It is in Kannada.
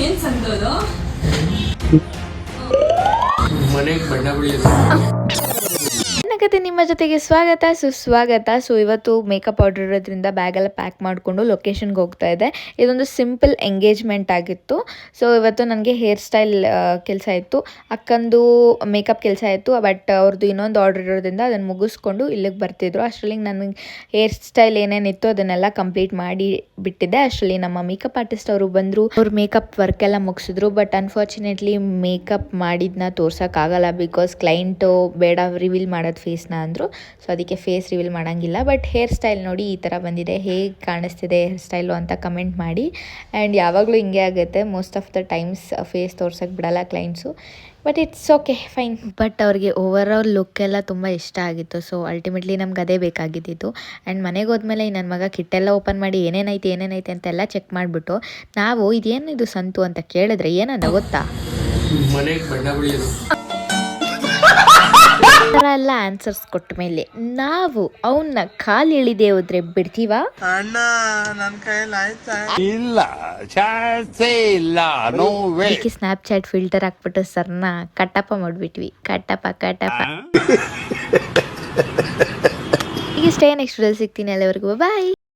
ಏನ್ ಸಂತೋದು ಮನೆಗೆ ಬಣ್ಣ ಬಳಿಯೋದು. ಕತೆ ನಿಮ್ಮ ಜೊತೆಗೆ ಸ್ವಾಗತ ಸುಸ್ವಾಗತ. ಸೊ ಇವತ್ತು ಮೇಕಪ್ ಆರ್ಡರ್ ಇರೋದ್ರಿಂದ ಬ್ಯಾಗೆಲ್ಲ ಪ್ಯಾಕ್ ಮಾಡಿಕೊಂಡು ಲೊಕೇಶನ್ಗೆ ಹೋಗ್ತಾ ಇದೆ. ಇದೊಂದು ಸಿಂಪಲ್ ಎಂಗೇಜ್ಮೆಂಟ್ ಆಗಿತ್ತು. ಸೊ ಇವತ್ತು ನನಗೆ ಹೇರ್ ಸ್ಟೈಲ್ ಕೆಲಸ ಇತ್ತು, ಅಕ್ಕಂದು ಮೇಕಪ್ ಕೆಲಸ ಇತ್ತು. ಬಟ್ ಅವ್ರದ್ದು ಇನ್ನೊಂದು ಆರ್ಡರ್ ಇರೋದ್ರಿಂದ ಅದನ್ನು ಮುಗಿಸ್ಕೊಂಡು ಇಲ್ಲಿಗೆ ಬರ್ತಿದ್ರು. ಅಷ್ಟರಲ್ಲಿ ನನಗೆ ಹೇರ್ ಸ್ಟೈಲ್ ಏನೇನಿತ್ತು ಅದನ್ನೆಲ್ಲ ಕಂಪ್ಲೀಟ್ ಮಾಡಿ ಬಿಟ್ಟಿದ್ದೆ. ಅಷ್ಟರಲ್ಲಿ ನಮ್ಮ ಮೇಕಪ್ ಆರ್ಟಿಸ್ಟ್ ಅವರು ಬಂದರು. ಅವ್ರು ಮೇಕಪ್ ವರ್ಕ್ ಎಲ್ಲ ಮುಗಿಸಿದ್ರು. ಬಟ್ ಅನ್ಫಾರ್ಚುನೇಟ್ಲಿ ಮೇಕಪ್ ಮಾಡಿದ್ನ ತೋರ್ಸೋಕ್ಕಾಗಲ್ಲ, ಬಿಕಾಸ್ ಕ್ಲೈಂಟು ಬೇಡ ರಿವೀಲ್ ಮಾಡೋದು ಫೇಸ್ನ ಅಂದರು. ಸೊ ಅದಕ್ಕೆ ಫೇಸ್ ರಿವೀಲ್ ಮಾಡೋಂಗಿಲ್ಲ. ಬಟ್ ಹೇರ್ ಸ್ಟೈಲ್ ನೋಡಿ ಈ ಥರ ಬಂದಿದೆ. ಹೇಗೆ ಕಾಣಿಸ್ತಿದೆ ಹೇರ್ ಸ್ಟೈಲು ಅಂತ ಕಮೆಂಟ್ ಮಾಡಿ. ಆ್ಯಂಡ್ ಯಾವಾಗಲೂ ಹಿಂಗೆ ಆಗುತ್ತೆ, most of the times face ತೋರ್ಸೋಕ್ಕೆ ಬಿಡಲ್ಲ clients. But it's okay, fine. But ಅವ್ರಿಗೆ ಓವರ್ ಆಲ್ ಲುಕ್ ಎಲ್ಲ ತುಂಬ ಇಷ್ಟ ಆಗಿತ್ತು. ಸೊ ಅಲ್ಟಿಮೇಟ್ಲಿ ನಮ್ಗೆ ಅದೇ ಬೇಕಾಗಿದ್ದಿತ್ತು. ಆ್ಯಂಡ್ ಮನೆಗೆ ಹೋದ್ಮೇಲೆ ನನ್ನ ಮಗ ಕಿಟ್ಟೆಲ್ಲ ಓಪನ್ ಮಾಡಿ ಏನೇನೈತೆ ಅಂತೆಲ್ಲ ಚೆಕ್ ಮಾಡಿಬಿಟ್ಟು ನಾವು ಇದೇನಿದು ಸಂತು ಅಂತ ಕೇಳಿದ್ರೆ ಏನಂದ ಗೊತ್ತಾ, ಮನೆಗೆ ಬಣ್ಣ ಬಳಿಯೋದು. ಥರ ಎಲ್ಲ ಆನ್ಸರ್ಸ್ ಕೊಟ್ಟ ಮೇಲೆ ನಾವು ಅವನ್ನ ಕಾಲು ಇಳಿದೇ ಹೋದ್ರೆ ಬಿಡ್ತೀವಾ? ಅಣ್ಣ ನನ್ನ ಕೈಯಲ್ಲಿ ಆಯ್ತಾ ಇಲ್ಲ, ಚಾನ್ಸೇ ಇಲ್ಲ, ನೋ ವೇ. ಅದಕ್ಕೆ ಸ್ನ್ಯಾಪ್ಚಾಟ್ ಫಿಲ್ಟರ್ ಹಾಕ್ಬಿಟ್ಟು ಸರ್ನ ಕಟ್ಟಪ್ಪ ಮಾಡಿಬಿಟ್ವಿ. ಕಟ್ಟಪ್ಪ ಈಗ ಸ್ಟೇ ನೆಕ್ಸ್ಟ್ ಸಿಗ್ತೀನಿ. ಅಲ್ಲಿವರೆಗೂ ಬಾಯ್.